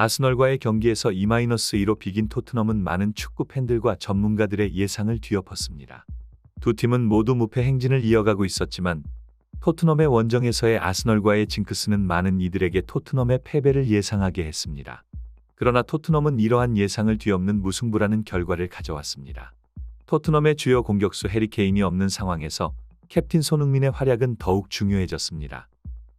아스널과의 경기에서 2-2로 비긴 토트넘은 많은 축구 팬들과 전문가들의 예상을 뒤엎었습니다. 두 팀은 모두 무패 행진을 이어가고 있었지만 토트넘의 원정에서의 아스널과의 징크스는 많은 이들에게 토트넘의 패배를 예상하게 했습니다. 그러나 토트넘은 이러한 예상을 뒤엎는 무승부라는 결과를 가져왔습니다. 토트넘의 주요 공격수 해리 케인이 없는 상황에서 캡틴 손흥민의 활약은 더욱 중요해졌습니다.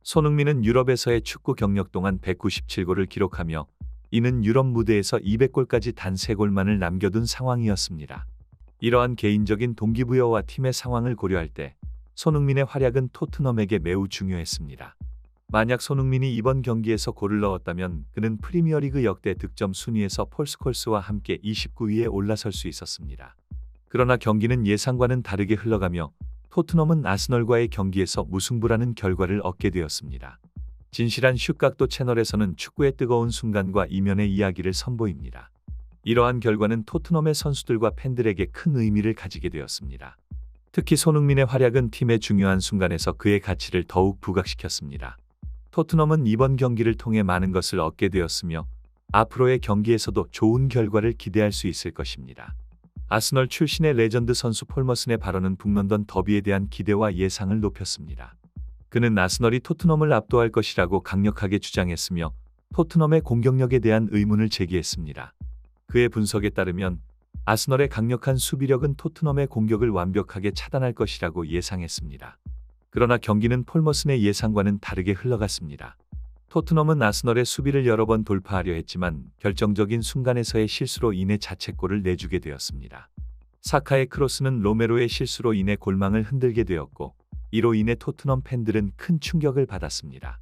손흥민은 유럽에서의 축구 경력 동안 197골을 기록하며 이는 유럽 무대에서 200골까지 단 3골만을 남겨둔 상황이었습니다. 이러한 개인적인 동기부여와 팀의 상황을 고려할 때 손흥민의 활약은 토트넘에게 매우 중요했습니다. 만약 손흥민이 이번 경기에서 골을 넣었다면 그는 프리미어리그 역대 득점 순위에서 폴 스콜스와 함께 29위에 올라설 수 있었습니다. 그러나 경기는 예상과는 다르게 흘러가며 토트넘은 아스널과의 경기에서 무승부라는 결과를 얻게 되었습니다. 진실한 슛각도 채널에서는 축구의 뜨거운 순간과 이면의 이야기를 선보입니다. 이러한 결과는 토트넘의 선수들과 팬들에게 큰 의미를 가지게 되었습니다. 특히 손흥민의 활약은 팀의 중요한 순간에서 그의 가치를 더욱 부각시켰습니다. 토트넘은 이번 경기를 통해 많은 것을 얻게 되었으며 앞으로의 경기에서도 좋은 결과를 기대할 수 있을 것입니다. 아스널 출신의 레전드 선수 폴 머슨의 발언은 북런던 더비에 대한 기대와 예상을 높였습니다. 그는 아스널이 토트넘을 압도할 것이라고 강력하게 주장했으며 토트넘의 공격력에 대한 의문을 제기했습니다. 그의 분석에 따르면 아스널의 강력한 수비력은 토트넘의 공격을 완벽하게 차단할 것이라고 예상했습니다. 그러나 경기는 폴 머슨의 예상과는 다르게 흘러갔습니다. 토트넘은 아스널의 수비를 여러 번 돌파하려 했지만 결정적인 순간에서의 실수로 인해 자책골을 내주게 되었습니다. 사카의 크로스는 로메로의 실수로 인해 골망을 흔들게 되었고 이로 인해 토트넘 팬들은 큰 충격을 받았습니다.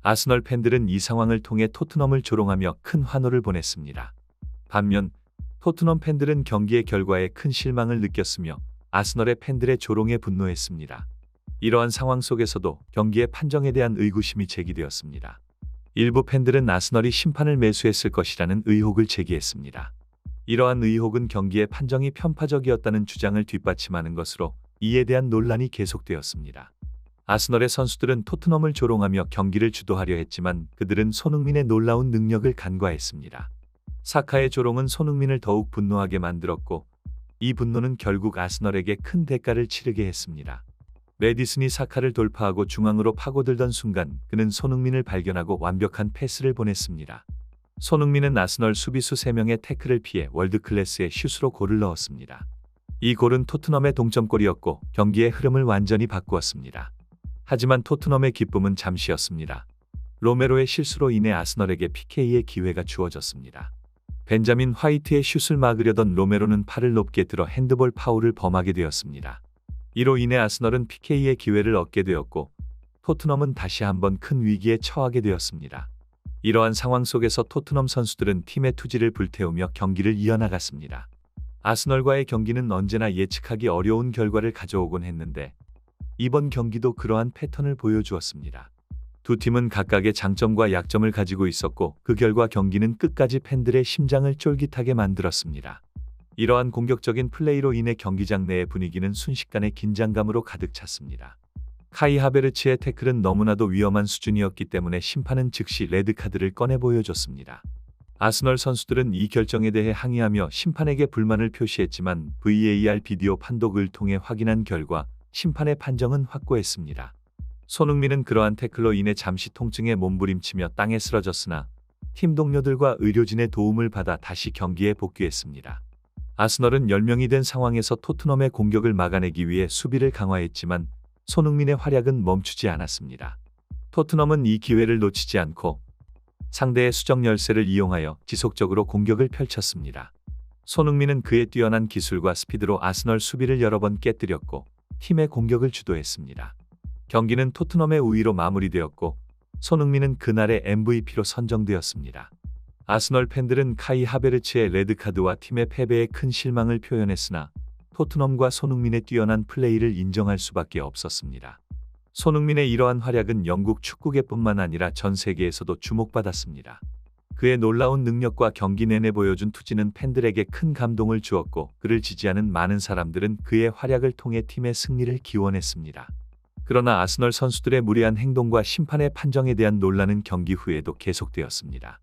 아스널 팬들은 이 상황을 통해 토트넘을 조롱하며 큰 환호를 보냈습니다. 반면 토트넘 팬들은 경기의 결과에 큰 실망을 느꼈으며 아스널의 팬들의 조롱에 분노했습니다. 이러한 상황 속에서도 경기의 판정에 대한 의구심이 제기되었습니다. 일부 팬들은 아스널이 심판을 매수했을 것이라는 의혹을 제기했습니다. 이러한 의혹은 경기의 판정이 편파적이었다는 주장을 뒷받침하는 것으로 이에 대한 논란이 계속되었습니다. 아스널의 선수들은 토트넘을 조롱하며 경기를 주도하려 했지만 그들은 손흥민의 놀라운 능력을 간과했습니다. 사카의 조롱은 손흥민을 더욱 분노하게 만들었고 이 분노는 결국 아스널에게 큰 대가를 치르게 했습니다. 메디슨이 사카를 돌파하고 중앙으로 파고들던 순간 그는 손흥민을 발견하고 완벽한 패스를 보냈습니다. 손흥민은 아스널 수비수 3명의 태클을 피해 월드클래스의 슛으로 골을 넣었습니다. 이 골은 토트넘의 동점골이었고 경기의 흐름을 완전히 바꾸었습니다. 하지만 토트넘의 기쁨은 잠시였습니다. 로메로의 실수로 인해 아스널에게 PK의 기회가 주어졌습니다. 벤자민 화이트의 슛을 막으려던 로메로는 팔을 높게 들어 핸드볼 파울을 범하게 되었습니다. 이로 인해 아스널은 PK의 기회를 얻게 되었고 토트넘은 다시 한번 큰 위기에 처하게 되었습니다. 이러한 상황 속에서 토트넘 선수들은 팀의 투지를 불태우며 경기를 이어나갔습니다. 아스널과의 경기는 언제나 예측하기 어려운 결과를 가져오곤 했는데 이번 경기도 그러한 패턴을 보여주었습니다. 두 팀은 각각의 장점과 약점을 가지고 있었고 그 결과 경기는 끝까지 팬들의 심장을 쫄깃하게 만들었습니다. 이러한 공격적인 플레이로 인해 경기장 내의 분위기는 순식간에 긴장감으로 가득 찼습니다. 카이 하베르츠의 태클은 너무나도 위험한 수준이었기 때문에 심판은 즉시 레드카드를 꺼내 보여줬습니다. 아스널 선수들은 이 결정에 대해 항의하며 심판에게 불만을 표시했지만 VAR 비디오 판독을 통해 확인한 결과 심판의 판정은 확고했습니다. 손흥민은 그러한 태클로 인해 잠시 통증에 몸부림치며 땅에 쓰러졌으나 팀 동료들과 의료진의 도움을 받아 다시 경기에 복귀했습니다. 아스널은 10명이 된 상황에서 토트넘의 공격을 막아내기 위해 수비를 강화했지만 손흥민의 활약은 멈추지 않았습니다. 토트넘은 이 기회를 놓치지 않고 상대의 수적 열세를 이용하여 지속적으로 공격을 펼쳤습니다. 손흥민은 그의 뛰어난 기술과 스피드로 아스널 수비를 여러 번 깨뜨렸고 팀의 공격을 주도했습니다. 경기는 토트넘의 우위로 마무리되었고 손흥민은 그날의 MVP로 선정되었습니다. 아스널 팬들은 카이 하베르츠의 레드카드와 팀의 패배에 큰 실망을 표현했으나 토트넘과 손흥민의 뛰어난 플레이를 인정할 수밖에 없었습니다. 손흥민의 이러한 활약은 영국 축구계뿐만 아니라 전 세계에서도 주목받았습니다. 그의 놀라운 능력과 경기 내내 보여준 투지는 팬들에게 큰 감동을 주었고 그를 지지하는 많은 사람들은 그의 활약을 통해 팀의 승리를 기원했습니다. 그러나 아스널 선수들의 무례한 행동과 심판의 판정에 대한 논란은 경기 후에도 계속되었습니다.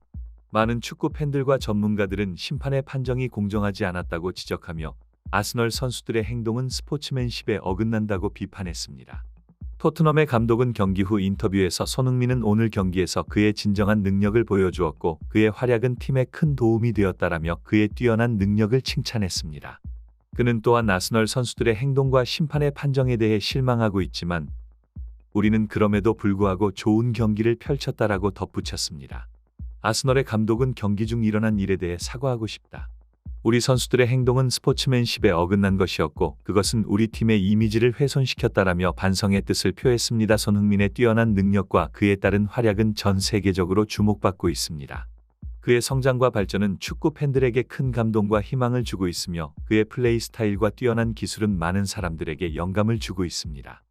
많은 축구 팬들과 전문가들은 심판의 판정이 공정하지 않았다고 지적하며 아스널 선수들의 행동은 스포츠맨십에 어긋난다고 비판했습니다. 토트넘의 감독은 경기 후 인터뷰에서 손흥민은 오늘 경기에서 그의 진정한 능력을 보여주었고 그의 활약은 팀에 큰 도움이 되었다라며 그의 뛰어난 능력을 칭찬했습니다. 그는 또한 아스널 선수들의 행동과 심판의 판정에 대해 실망하고 있지만 우리는 그럼에도 불구하고 좋은 경기를 펼쳤다라고 덧붙였습니다. 아스널의 감독은 경기 중 일어난 일에 대해 사과하고 싶다. 우리 선수들의 행동은 스포츠맨십에 어긋난 것이었고 그것은 우리 팀의 이미지를 훼손시켰다라며 반성의 뜻을 표했습니다. 손흥민의 뛰어난 능력과 그에 따른 활약은 전 세계적으로 주목받고 있습니다. 그의 성장과 발전은 축구 팬들에게 큰 감동과 희망을 주고 있으며 그의 플레이 스타일과 뛰어난 기술은 많은 사람들에게 영감을 주고 있습니다.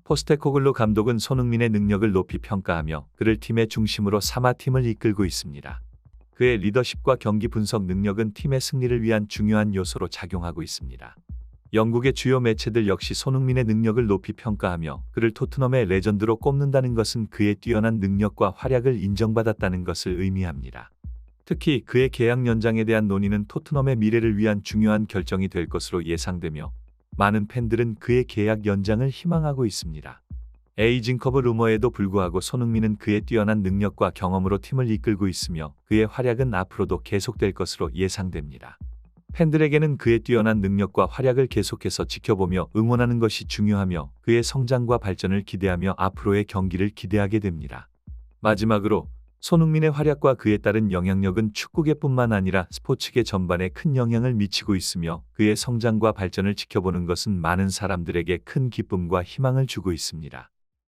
포스테코글루 감독은 손흥민의 능력을 높이 평가하며 그를 팀의 중심으로 삼아 팀을 이끌고 있습니다. 그의 리더십과 경기 분석 능력은 팀의 승리를 위한 중요한 요소로 작용하고 있습니다. 영국의 주요 매체들 역시 손흥민의 능력을 높이 평가하며 그를 토트넘의 레전드로 꼽는다는 것은 그의 뛰어난 능력과 활약을 인정받았다는 것을 의미합니다. 특히 그의 계약 연장에 대한 논의는 토트넘의 미래를 위한 중요한 결정이 될 것으로 예상되며 많은 팬들은 그의 계약 연장을 희망하고 있습니다. 에이징커브 루머에도 불구하고 손흥민은 그의 뛰어난 능력과 경험으로 팀을 이끌고 있으며 그의 활약은 앞으로도 계속될 것으로 예상됩니다. 팬들에게는 그의 뛰어난 능력과 활약을 계속해서 지켜보며 응원하는 것이 중요하며 그의 성장과 발전을 기대하며 앞으로의 경기를 기대하게 됩니다. 마지막으로 손흥민의 활약과 그에 따른 영향력은 축구계뿐만 아니라 스포츠계 전반에 큰 영향을 미치고 있으며 그의 성장과 발전을 지켜보는 것은 많은 사람들에게 큰 기쁨과 희망을 주고 있습니다.